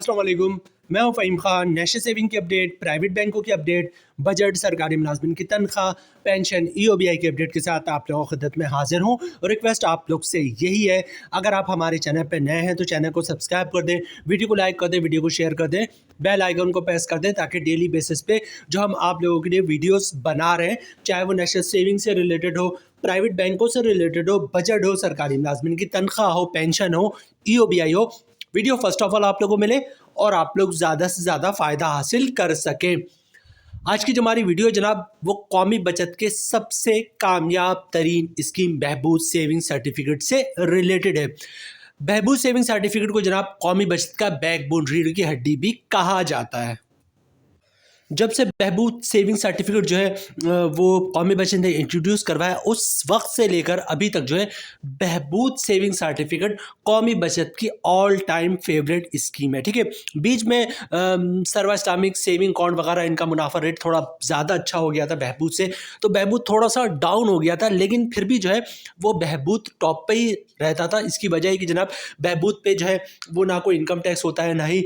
अस्सलाम वालेकुम, मैं हूं फ़हीम खान। नेशनल सेविंग की अपडेट, प्राइवेट बैंकों की अपडेट, बजट, सरकारी मुलाजमिन की तनख्वाह, पेंशन, EOBI की अपडेट के साथ आप लोगों की खिदमत में हाजिर हूं। और रिक्वेस्ट आप लोग से यही है, अगर आप हमारे चैनल पर नए हैं तो चैनल को सब्सक्राइब कर दें, वीडियो को लाइक कर दें, वीडियो को शेयर कर दें, बेल आइकन को प्रेस कर दें ताकि डेली बेसिस पे जो हम आप लोगों के लिए वीडियोस बना रहे हैं, चाहे वो नेशनल सेविंग से रिलेटेड हो, प्राइवेट बैंकों से रिलेटेड हो, बजट हो, सरकारी मुलाजमिन की तनख्वाह हो, पेंशन हो, EOBI हो, वीडियो फर्स्ट ऑफ ऑल आप लोगों को मिले और आप लोग ज़्यादा से ज़्यादा फ़ायदा हासिल कर सकें। आज की जो हमारी वीडियो जनाब वो कौमी बचत के सबसे कामयाब तरीन स्कीम बहबूद सेविंग सर्टिफिकेट से रिलेटेड है। बहबूद सेविंग सर्टिफिकेट को जनाब कौमी बचत का बैकबोन, रीढ़ की हड्डी भी कहा जाता है। जब से बहबूद सेविंग सर्टिफिकेट जो है वो कौमी बचत ने इंट्रोड्यूस करवाया, उस वक्त से लेकर अभी तक जो है बहबूद सेविंग सर्टिफिकेट कौमी बचत की ऑल टाइम फेवरेट स्कीम है। ठीक है, बीच में सर्वा इस्लामिक सेविंग अकाउंट वगैरह इनका मुनाफा रेट थोड़ा ज़्यादा अच्छा हो गया था बहबूद से, तो बहबूद थोड़ा सा डाउन हो गया था, लेकिन फिर भी जो है वो बहबूद टॉप पे ही रहता था। इसकी वजह है कि जनाब बहबूद पे जो है वो ना कोई इनकम टैक्स होता है, ना ही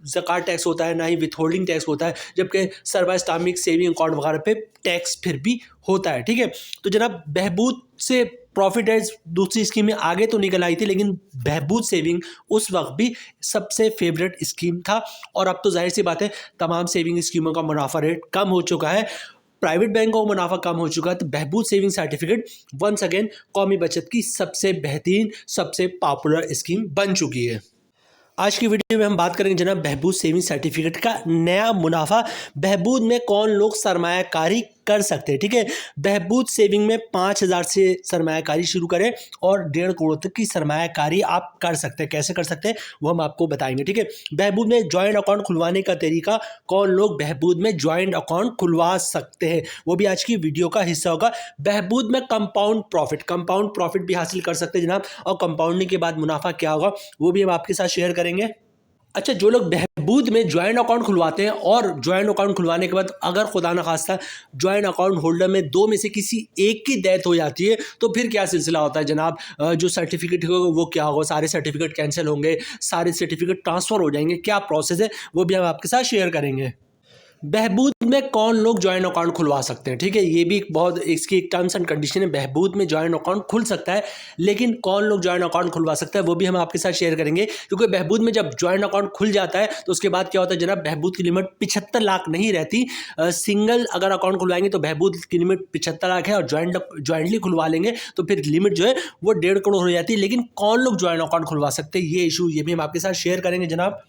ज़कात टैक्स होता है, ना ही विथहोल्डिंग टैक्स होता है, जबकि सर्वा इस्लामिक सेविंग अकाउंट वगैरह पे टैक्स फिर भी होता है। ठीक है, तो जनाब बहबूद से प्रॉफिट एज दूसरी स्कीमें आगे तो निकल आई थी, लेकिन बहबूद सेविंग उस वक्त भी सबसे फेवरेट स्कीम था। और अब तो जाहिर सी बात है तमाम सेविंग स्कीमों का मुनाफा रेट कम हो चुका है, प्राइवेट बैंकों का मुनाफा कम हो चुका है, तो बहबूद सेविंग सर्टिफिकेट वंस अगेन कौमी बचत की सबसे बेहतरीन, सबसे पॉपुलर स्कीम बन चुकी है। आज की वीडियो में हम बात करेंगे जनाब बहबूद सेविंग सर्टिफिकेट का नया मुनाफा, बहबूद में कौन लोग सरमायाकारी कर सकते हैं। ठीक है, बहबूद सेविंग में 5,000 से सरमायाकारी शुरू करें और 1.5 करोड़ तक की सरमायाकारी आप कर सकते हैं। कैसे कर सकते हैं वो हम आपको बताएंगे। ठीक है, बहबूद में ज्वाइंट अकाउंट खुलवाने का तरीका, कौन लोग बहबूद में ज्वाइंट अकाउंट खुलवा सकते हैं, वो भी आज की वीडियो का हिस्सा होगा। बहबूद में कंपाउंड प्रॉफिट भी हासिल कर सकते हैं जनाब, और कंपाउंडिंग के बाद मुनाफा क्या होगा वो भी हम आपके साथ शेयर करेंगे। अच्छा, जो लोग बहबूद में ज्वाइंट अकाउंट खुलवाते हैं और ज्वाइंट अकाउंट खुलवाने के बाद अगर खुदा न खास्ता ज्वाइंट अकाउंट होल्डर में 2 में से किसी एक की डेथ हो जाती है, तो फिर क्या सिलसिला होता है जनाब, जो सर्टिफिकेट होगा वो क्या होगा, सारे सर्टिफिकेट कैंसिल होंगे, सारे सर्टिफिकेट ट्रांसफ़र हो जाएंगे, क्या प्रोसेस है वो भी हम आपके साथ शेयर करेंगे। बहबूद में कौन लोग ज्वाइंट अकाउंट खुलवा सकते हैं। ठीक है, ये भी एक बहुत इसकी एक टर्म्स एंड कंडीशन है। बहबूद में ज्वाइंट अकाउंट खुल सकता है, लेकिन कौन लोग ज्वाइंट अकाउंट खुलवा सकता है वो भी हम आपके साथ शेयर करेंगे। क्योंकि बहबूद में जब ज्वाइंट अकाउंट खुल जाता है तो उसके बाद क्या होता है जनाब, बहबूद की लिमिट 75 लाख नहीं रहती। सिंगल अगर अकाउंट खुलवाएंगे तो बहबूद की लिमिट 75 लाख है, और ज्वाइंटली खुलवा लेंगे तो फिर लिमिट जो है वो 1.5 करोड़ हो जाती है। लेकिन कौन लोग ज्वाइंट अकाउंट खुलवा सकते हैं, ये इशू ये भी हम आपके साथ शेयर करेंगे जनाब।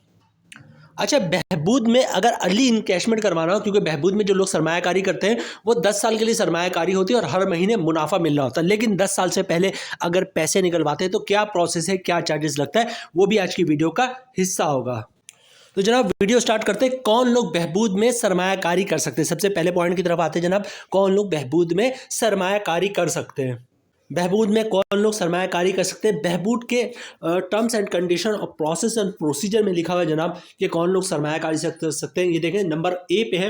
अच्छा, बहबूद में अगर अर्ली इनकैशमेंट करवाना हो, क्योंकि बहबूद में जो लोग सरमायाकारी करते हैं वो 10 साल के लिए सरमायाकारी होती है और हर महीने मुनाफा मिल रहा होता है, लेकिन 10 साल से पहले अगर पैसे निकलवाते हैं तो क्या प्रोसेस है, क्या चार्जेस लगता है, वो भी आज की वीडियो का हिस्सा होगा। तो जनाब वीडियो स्टार्ट करते हैं, कौन लोग बहबूद में सरमायाकारी कर सकते हैं। सबसे पहले पॉइंट की तरफ आते हैं जनाब, कौन लोग बहबूद में सरमायाकारी कर सकते हैं। बहबूद में कौन लोग सरमायाकारी कर सकते हैं, बहबूद के टर्म्स एंड कंडीशन और प्रोसेस एंड प्रोसीजर में लिखा हुआ है जनाब कि कौन लोग सरमायाकारी कर सकते हैं। ये देखें, नंबर ए पे है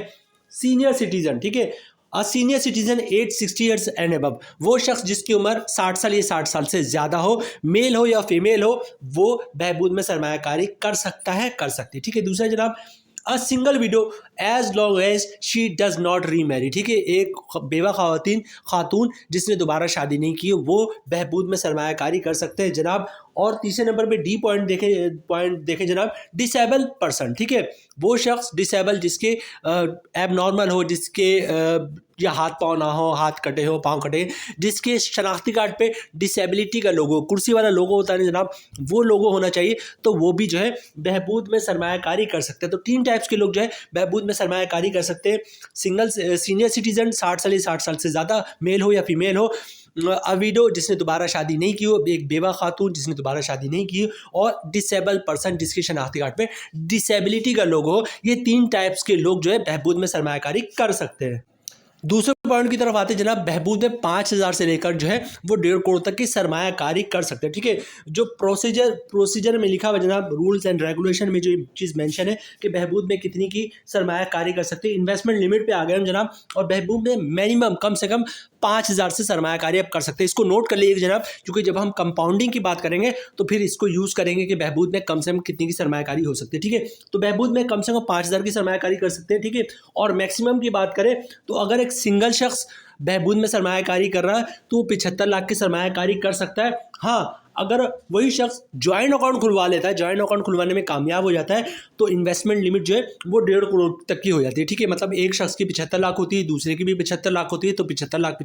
सीनियर सिटीजन। ठीक है, a senior citizen age 60 years and above, वो शख्स जिसकी उम्र 60 साल या 60 साल से ज़्यादा हो, मेल हो या फीमेल हो, वो बहबूद में सरमायाकारी कर सकता है, कर सकती है। ठीक है, दूसरा जनाब a single widow as long as she does not remarry. ठीक है, एक बेवा खातून जिसने दोबारा शादी नहीं की, वो बहबूद में सरमायाकारी कर सकते हैं जनाब। और तीसरे नंबर पे डी पॉइंट देखें जनाब, डिसेबल पर्सन। ठीक है, वो शख्स डिसेबल जिसके एब नॉर्मल हो, जिसके या हाथ पाँव ना हो, हाथ कटे हो, पाँव कटे, जिसके शनाख्ती कार्ड पे डिसेबिलिटी का लोगो, कुर्सी वाला लोगो होता है जनाब, वो लोगो होना चाहिए, तो वो भी जो है बहबूद में सरमायाकारी कर सकते हैं। तो 3 टाइप्स के लोग जो है बहबूद में सरमायाकारी कर सकते हैं। सिंगल सीनियर सिटीजन 60 साल से ज़्यादा, मेल हो या फीमेल हो, अविडो जिसने दोबारा शादी नहीं की हो, एक बेवा खातून जिसने दोबारा शादी नहीं की हो, और डिसेबल पर्सन जिसकी शनाख्ती कार्ड पे डिसेबिलिटी का लोगो हो। ये 3 टाइप्स के लोग जो है बहबूद में सरमायाकारी कर सकते हैं। दूसरे पॉइंट की तरफ आते हैं जनाब, बहबूद में 5,000 से लेकर जो है वो 1.5 करोड़ तक की सरमायाकारी कर सकते हैं। ठीक है, जो प्रोसीजर में लिखा हुआ जनाब, रूल्स एंड रेगुलेशन में जो चीज़ मेंशन है कि बहबूद में कितनी की सरमायाकारी कर सकते हैं, इन्वेस्टमेंट लिमिट पे आ गए हम जनाब, और बहबूद में मिनिमम कम से कम 5,000 से सरमायाकारी आप कर सकते हैं। इसको नोट कर लीजिए जनाब, क्योंकि जब हम कंपाउंडिंग की बात करेंगे तो फिर इसको यूज़ करेंगे कि बहबूद में कम से कम कितनी की सरमायाकारी हो सकती है। ठीक है, तो बहबूद में कम से कम 5,000 की सरमायाकारी कर सकते हैं। ठीक है, और मैक्सिमम की बात करें तो अगर एक सिंगल शख्स बहबूद में सरमायाकारी कर रहा है तो वो 75 लाख की सरमायाकारी कर सकता है। हाँ, अगर वही शख्स ज्वाइंट अकाउंट खुलवा लेता है, ज्वाइंट अकाउट खुलवाने में कामयाब हो जाता है, तो इन्वेस्टमेंट लिमिट जो है वो 1.5 करोड़ तक की हो जाती है। ठीक है, मतलब एक शख्स की 75 लाख होती है, दूसरे की भी 75 लाख होती है, तो 75 लाख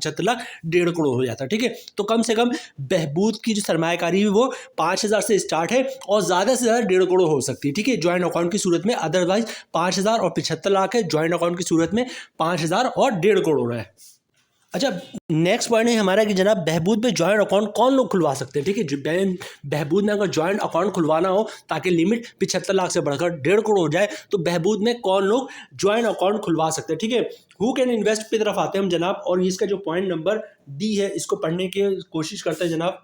1.5 करोड़ हो जाता है। ठीक है, तो कम से कम बहबूद की जो सरमायाकारी है वो 5,000 से स्टार्ट है और ज़्यादा से ज़्यादा 1.5 करोड़ हो सकती है। ठीक है, ज्वाइंट अकाउंट की सूरत में, अदरवाइज 5,000 और 75 लाख है, ज्वाइंट अकाउंट की सूरत में 5,000 और 1.5 करोड़ है। अच्छा, नेक्स्ट पॉइंट है हमारा कि जनाब बहबूद में ज्वाइंट अकाउंट कौन लोग खुलवा सकते हैं। ठीक है, बहबूद में अगर ज्वाइंट अकाउंट खुलवाना हो ताकि लिमिट 75 लाख से बढ़कर 1.5 करोड़ हो जाए, तो बहबूद में कौन लोग ज्वाइंट अकाउंट खुलवा सकते हैं। ठीक है, हु कैन इन्वेस्ट की तरफ आते हैं हम जनाब, और इसका जो पॉइंट नंबर डी है इसको पढ़ने की कोशिश करते हैं जनाब।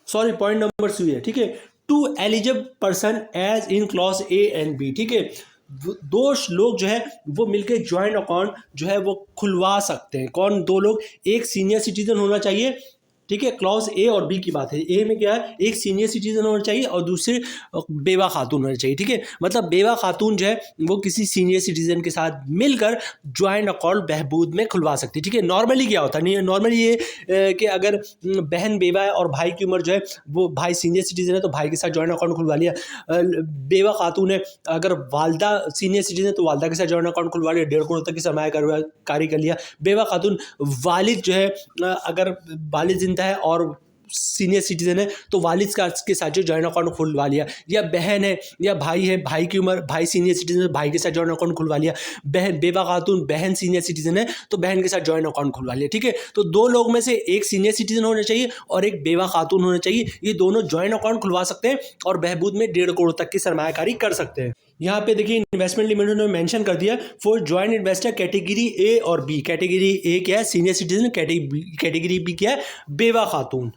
सॉरी, पॉइंट नंबर सी है। ठीक है, two eligible person as in clause A and B. ठीक है, दो लोग जो है वो मिलकर ज्वाइंट अकाउंट जो है वो खुलवा सकते हैं। कौन दो लोग? एक सीनियर सिटीजन होना चाहिए। ठीक है, क्लॉज ए और बी की बात है। ए में क्या है, एक सीनियर सिटीजन होना चाहिए और दूसरे बेवा खातून होना चाहिए। ठीक है, मतलब बेवा खातून जो है वो किसी सीनियर सिटीजन के साथ मिलकर ज्वाइंट अकाउंट बहबूद में खुलवा सकती है। ठीक है, नॉर्मली क्या होता है, नहीं नॉर्मली ये कि अगर बहन बेवा है और भाई की उम्र जो है वो भाई सीनियर सिटीजन है तो भाई के साथ ज्वाइंट अकाउंट खुलवा लिया। बेवा खातून है, अगर वालदा सीनियर सिटीजन है तो वालदा के साथ ज्वाइंट अकाउंट खुलवा लिया, 1.5 करोड़ तक की सरमायाकारी कर लिया। बेवा खातून वालिद जो है, अगर वालिद जिंदा है और सीनियर सिटीजन है तो वालिद के साथ जो ज्वाइंट अकाउंट खुलवा लिया। या बहन है या भाई है, भाई की उम्र, भाई सीनियर सिटीजन है, भाई के साथ ज्वाइंट अकाउंट खुलवा लिया। बहन बेवा खातून बहन सीनियर सिटीजन है तो बहन के साथ ज्वाइंट अकाउंट खुलवा लिया। ठीक है, तो दो लोग में से एक सीनियर सिटीजन होना चाहिए और एक बेवा खातून होना चाहिए। ये दोनों ज्वाइंट अकाउंट खुलवा सकते हैं और बहबूद में 1.5 करोड़ तक की सरमायाकारी कर सकते हैं। यहाँ पे देखिए इन्वेस्टमेंट लिमिट उन्होंने मेंशन कर दिया for joint investor category A और बी। कैटेगरी ए क्या है, सीनियर सिटीजन। कैटेगरी बी क्या है, बेवा खातून।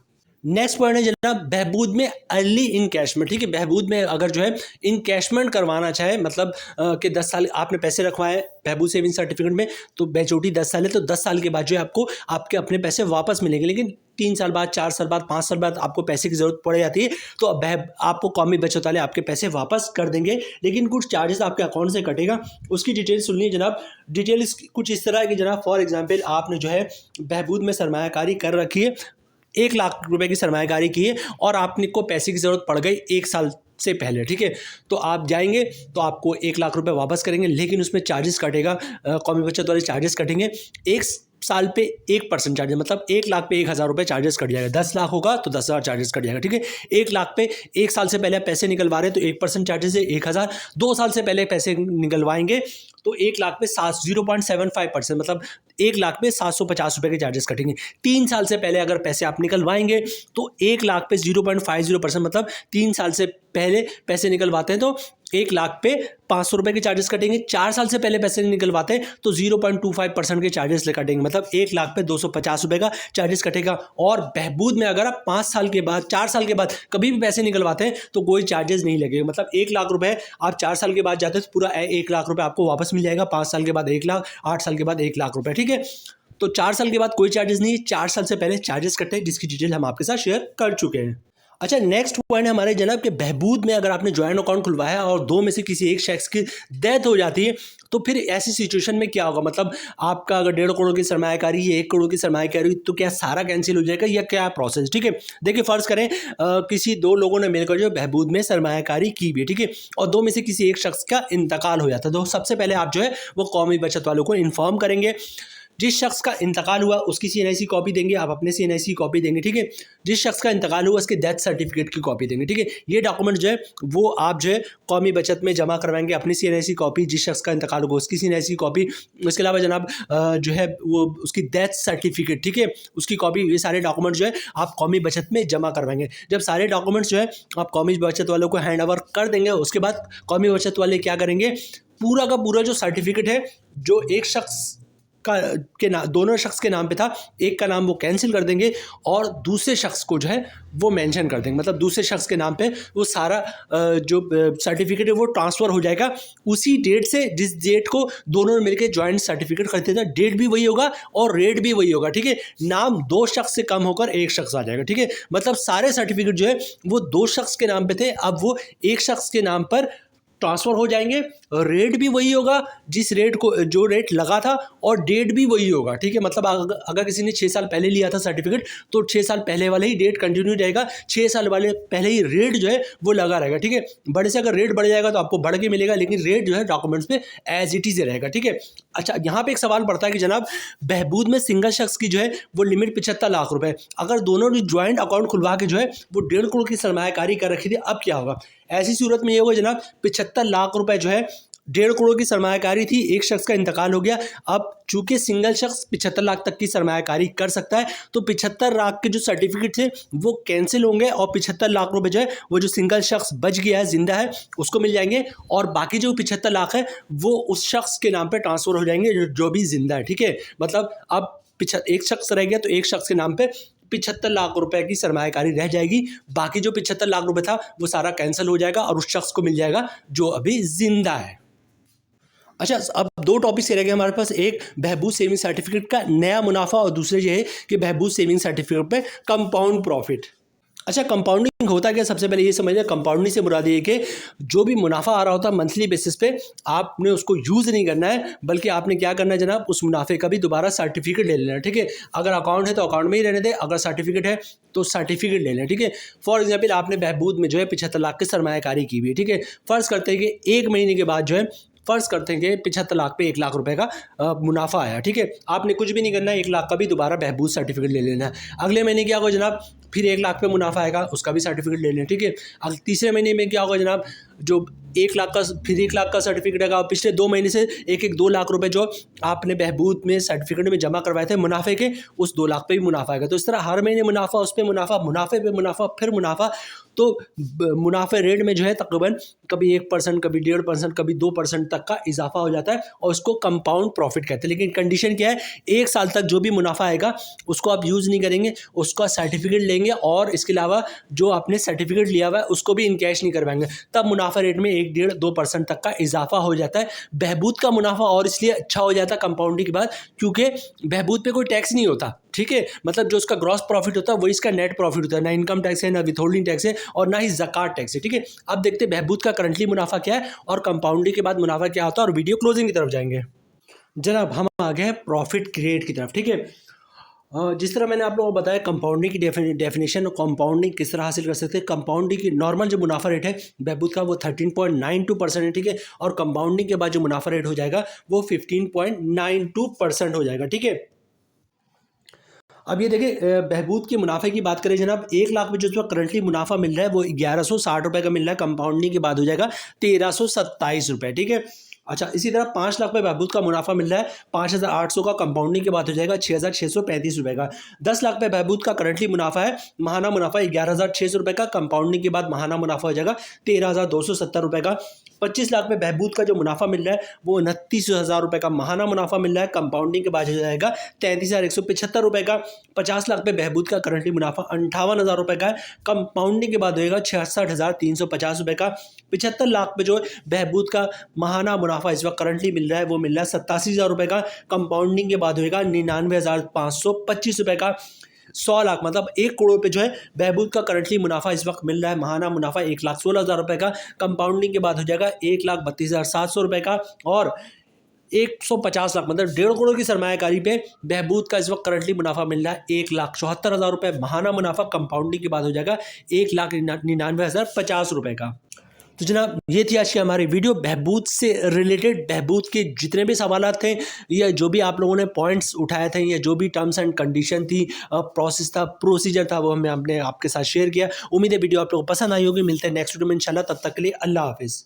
नेक्स्ट पॉइंट है जनाब बहबूद में अर्ली इनकैशमेंट। ठीक है, बहबूद में अगर जो है इनकैशमेंट करवाना चाहे, मतलब कि 10 साल आपने पैसे रखवाए बहबूद सेविंग सर्टिफिकेट में, तो मैच्योरिटी 10 साल है, तो 10 साल के बाद जो है आपको आपके अपने पैसे वापस मिलेंगे। लेकिन 3 साल बाद, 4 साल बाद, 5 साल बाद आपको पैसे की जरूरत पड़ जाती है तो आपको कौमी बचत वाले आपके पैसे वापस कर देंगे, लेकिन कुछ चार्जेस आपके अकाउंट से कटेगा। उसकी डिटेल सुन लीजिए जनाब। डिटेल कुछ इस तरह है कि जनाब फॉर एग्जाम्पल आपने जो है बहबूद में सरमायाकारी कर रखी है, 1 लाख रुपए की सरमायाकारी की है और आपने को पैसे की ज़रूरत पड़ गई 1 साल से पहले। ठीक है, तो आप जाएंगे तो आपको 1 लाख रुपए वापस करेंगे, लेकिन उसमें चार्जेस कटेगा, कौमी बचत वाले चार्जेस कटेंगे। 1 साल पे 1% चार्जेस, मतलब 1 लाख पे 1,000 रुपये चार्जेस कट जाएगा। 10 लाख होगा तो 10,000 चार्जेस कट जाएगा। ठीक है, 1 लाख पे 1 साल से पहले पैसे निकलवा रहे हैं तो 1% चार्जेस है 1,000। 2 साल से पहले पैसे निकलवाएंगे तो 1 लाख पे 0.75%, मतलब 1 लाख पे 750 रुपये के चार्जेस कटेंगे। 3 साल से पहले अगर पैसे आप निकलवाएंगे तो 1 लाख पे 0.50%, मतलब 3 साल से पहले पैसे निकलवाते हैं तो 1 लाख पे 500 रुपये के चार्जेस कटेंगे। 4 साल से पहले पैसे निकलवाते हैं तो 0.25% के चार्जेस कटेंगे, मतलब 1 लाख पे 250 रुपये का चार्जेस कटेगा। और बहबूद में अगर आप 5 साल के बाद, 4 साल के बाद कभी भी पैसे निकलवाते हैं तो कोई चार्जेस नहीं लगेगा, मतलब 1 लाख रुपये आप 4 साल के बाद जाते हैं तो पूरा 1 लाख रुपये आपको वापस मिल जाएगा। 5 साल के बाद 1 लाख, 8 साल के बाद 1 लाख रुपये। ठीक है, तो 4 साल के बाद कोई चार्जेस नहीं, 4 साल से पहले चार्जेस कटते हैं, जिसकी डिटेल हम आपके साथ शेयर कर चुके हैं। अच्छा, नेक्स्ट पॉइंट है हमारे जनाब के बहबूद में अगर आपने ज्वाइंट अकाउंट खुलवाया और 2 में से किसी एक शख्स की डेथ हो जाती है तो फिर ऐसी सिचुएशन में क्या होगा, मतलब आपका अगर 1.5 करोड़ की सरमायाकारी है, 1 करोड़ की सरमायाकारी, तो क्या सारा कैंसिल हो जाएगा या क्या प्रोसेस? ठीक है, देखिए फर्ज करें किसी 2 लोगों ने मिलकर जो बहबूद में सरमायाकारी की भी है, ठीक है, और 2 में से किसी एक शख्स का इंतकाल हो जाता है तो सबसे पहले आप जो है वो कौमी बचत वालों को इन्फॉर्म करेंगे। जिस शख्स का इंतकाल हुआ उसकी CNIC कॉपी देंगे, आप अपने CNIC कॉपी देंगे। ठीक है, जिस शख्स का इंतकाल हुआ उसके डेथ सर्टिफिकेट की कॉपी देंगे। ठीक है, ये डॉक्यूमेंट जो है वो आप जो है कौमी बचत में जमा करवाएंगे, अपनी CNIC कॉपी, जिस शख्स का इंतकाल होगा उसकी CNIC कॉपी, उसके अलावा जनाब जो है वो उसकी डेथ सर्टिफिकेट, ठीक है, उसकी कॉपी, ये सारे डॉक्यूमेंट जो है आप कौमी बचत में जमा करवाएंगे। जब सारे डॉक्यूमेंट्स जो है आप कौमी बचत वालों को हैंड ओवर कर देंगे, उसके बाद कौमी बचत वाले क्या करेंगे, पूरा का पूरा जो सर्टिफिकेट है जो एक शख्स दोनों शख्स के नाम पे था, एक का नाम वो कैंसिल कर देंगे और दूसरे शख्स को जो है वो मेंशन कर देंगे। मतलब दूसरे शख्स के नाम पे वो सारा जो सर्टिफिकेट है वो ट्रांसफ़र हो जाएगा उसी डेट से जिस डेट को दोनों ने मिलकर जॉइंट सर्टिफिकेट खरीदते थे। डेट भी वही होगा और रेट भी वही होगा, ठीक है। नाम दो शख्स से कम होकर एक शख्स आ जाएगा, ठीक है। मतलब सारे सर्टिफिकेट जो है वो दो शख्स के नाम पे थे, अब वो एक शख्स के नाम पर ट्रांसफ़र हो जाएंगे। रेट भी वही होगा जिस रेट को जो रेट लगा था और डेट भी वही होगा, ठीक है। मतलब अगर किसी ने 6 साल पहले लिया था सर्टिफिकेट तो 6 साल पहले वाला ही डेट कंटिन्यू रहेगा, 6 साल वाले पहले ही रेट जो है वो लगा रहेगा, ठीक है। बड़े से अगर रेट बढ़ जाएगा तो आपको बढ़ के मिलेगा, लेकिन रेट जो है डॉक्यूमेंट्स पे एज इट इज़ रहेगा, ठीक है। अच्छा, यहाँ पे एक सवाल पड़ता है कि जनाब बहबूद में सिंगल शख्स की जो है वो लिमिट 75 लाख रुपए, अगर दोनों ने ज्वाइंट अकाउंट खुलवा के जो है वो 1.5 करोड़ की सरमायाकारी कर रखी थी, अब क्या होगा? ऐसी सूरत में ये होगा जनाब 75 लाख रुपए जो है 1.5 करोड़ की सरमायाकारी थी, एक शख्स का इंतकाल हो गया। अब चूंकि सिंगल शख्स 75 लाख तक की सरमायाकारी कर सकता है तो 75 लाख के जो सर्टिफिकेट थे वो कैंसिल होंगे और 75 लाख रुपए जो है वो जो सिंगल शख्स बच गया है, जिंदा है, उसको मिल जाएंगे और बाकी जो 75 लाख है वो उस शख्स के नाम पे ट्रांसफ़र हो जाएंगे जो भी जिंदा है, ठीक है। मतलब अब एक शख्स रह गया तो एक शख्स के नाम पे 75 लाख रुपए की सरमायाकारी रह जाएगी, बाकी जो 75 लाख रुपए था वो सारा कैंसिल हो जाएगा और उस शख्स को मिल जाएगा जो अभी जिंदा है। अच्छा, अब दो टॉपिक्स रह गए हमारे पास, एक बहबूद सेविंग सर्टिफिकेट का नया मुनाफा और दूसरे ये है कि बहबूद सेविंग सर्टिफिकेट पे कंपाउंड प्रॉफिट। अच्छा, कंपाउंडिंग होता क्या? सबसे पहले ये समझिए, कंपाउंडिंग से मुराद ये कि जो भी मुनाफा आ रहा होता है मंथली बेसिस पे आपने उसको यूज़ नहीं करना है, बल्कि आपने क्या करना है जनाब, उस मुनाफे का भी दोबारा सर्टिफिकेट ले लेना है, ठीक है। अगर अकाउंट है तो अकाउंट में ही रहने दें, अगर सर्टिफिकेट है तो सर्टिफिकेट ले लें, ठीक है। फॉर एग्जाम्पल आपने बहबूद में जो है 75 लाख की सरमायाकारी की हुई है, ठीक है। फ़र्ज़ करते हैं कि एक महीने के बाद जो है फ़र्ज़ करते हैं कि 75 लाख पे 1 लाख रुपए का मुनाफा आया, ठीक है। आपने कुछ भी नहीं करना है, 1 लाख का भी दोबारा बहबूद सर्टिफिकेट ले लेना है। अगले महीने क्या होगा जनाब, फिर 1 लाख पे मुनाफा आएगा, उसका भी सर्टिफिकेट ले लें, ठीक है। तीसरे महीने में क्या होगा जनाब, जो 1 लाख का फिर 1 लाख का सर्टिफिकेट आएगा, पिछले 2 महीने से 2 लाख रुपए जो आपने बहबूद में सर्टिफिकेट में जमा करवाए थे मुनाफे के, उस 2 लाख पे भी मुनाफा आएगा। तो इस तरह हर महीने मुनाफा, उस पर मुनाफा, मुनाफे पे मुनाफा, फिर मुनाफा। तो मुनाफे रेट में जो है तकरीबन कभी 1%, कभी 1.5%, कभी 2% तक का इजाफा हो जाता है और उसको कंपाउंड प्रॉफिट कहते हैं। लेकिन कंडीशन क्या है, 1 साल तक जो भी मुनाफा आएगा उसको आप यूज़ नहीं करेंगे, उसका सर्टिफिकेट लेंगे और इसके अलावा जो आपने सर्टिफिकेट लिया हुआ है उसको भी इन कैश नहीं करवाएंगे, तब मुनाफा रेट में 1-1.5-2% तक का इजाफा हो जाता है। बहबूद का मुनाफा और इसलिए अच्छा हो जाता है कंपाउंडिंग के बाद, क्योंकि बहबूद पे कोई टैक्स नहीं होता, ठीक है। मतलब जो उसका ग्रॉस प्रॉफिट होता है वही इसका नेट प्रॉफिट होता है, ना इनकम टैक्स है, ना विथहोल्डिंग टैक्स है और ना ही ज़कात टैक्स है, ठीक है। अब देखते हैं बहबूद का करंटली मुनाफा क्या है और कंपाउंडिंग के बाद मुनाफा क्या होता है और वीडियो क्लोजिंग की तरफ जाएंगे। जनाब हम आ गए प्रॉफिट क्रिएट की तरफ, ठीक है। जिस तरह मैंने आप लोगों को बताया कंपाउंडिंग की डेफिनेशन, कंपाउंडिंग किस तरह हासिल कर सकते हैं। कंपाउंडिंग की नॉर्मल जो मुनाफा रेट है बहबूद का वो 13.92% है, ठीक है। और कंपाउंडिंग के बाद जो मुनाफा रेट हो जाएगा वो 15.92% हो जाएगा, ठीक है। अब ये देखिए बहबूद के मुनाफे की बात करें जनाब, 1 लाख में जो करंटली मुनाफा मिल रहा है वो 1160 रुपये का मिल रहा है, कंपाउंडिंग के बाद हो जाएगा 1327 रुपये, ठीक है। अच्छा, इसी तरह 5 लाख पे बहबूद का मुनाफा मिल रहा है, 5800 का कंपाउंडिंग के बाद हो जाएगा 6635 रुपये का। 10 लाख पे बहबूद का करंटली मुनाफा है, महाना मुनाफा 11600 रुपये का, कंपाउंडिंग के बाद महाना मुनाफा हो जाएगा 13270 रुपये का। 25 लाख पे बहबूद का जो मुनाफा मिल रहा है वो 29,000 रुपये का महाना मुनाफा मिल रहा है, कंपाउंडिंग के बाद हो जाएगा 33,175 रुपये का। 50 लाख पे बहबूद का करंटली मुनाफा 58,000 रुपये का है, कंपाउंडिंग के बाद होएगा 66,350 रुपये का। 75 लाख पे जो बहबूद का महाना मुनाफा इस वक्त करंटली मिल रहा है वो मिल रहा है 87,000 रुपये का, कंपाउंडिंग के बाद होएगा 99,525 रुपये का। 100 लाख मतलब 1 करोड़ पे जो है बहबूद का करंटली मुनाफा इस वक्त मिल रहा है, महाना मुनाफा 1,16,000 रुपये का, कंपाउंडिंग के बाद हो जाएगा 1,32,700 रुपये का। और 150 लाख मतलब 1.5 करोड़ की सरमायाकारी पे बहबूद का इस वक्त करंटली मुनाफा मिल रहा है 1,74,000 रुपये, महाना मुनाफा कंपाउंडिंग के बाद हो जाएगा 1,99,050 रुपये का। तो जनाब ये थी आज की हमारी वीडियो बहबूद से रिलेटेड। बहबूद के जितने भी सवाल थे या जो भी आप लोगों ने पॉइंट्स उठाए थे या जो भी टर्म्स एंड कंडीशन थी, प्रोसेस था, प्रोसीजर था, वो हमने आपके साथ शेयर किया। उम्मीद है वीडियो आप लोगों को पसंद आई होगी। मिलते हैं नेक्स्ट वीडियो में इंशाल्लाह, तब तक के लिए अल्लाह हाफिज़।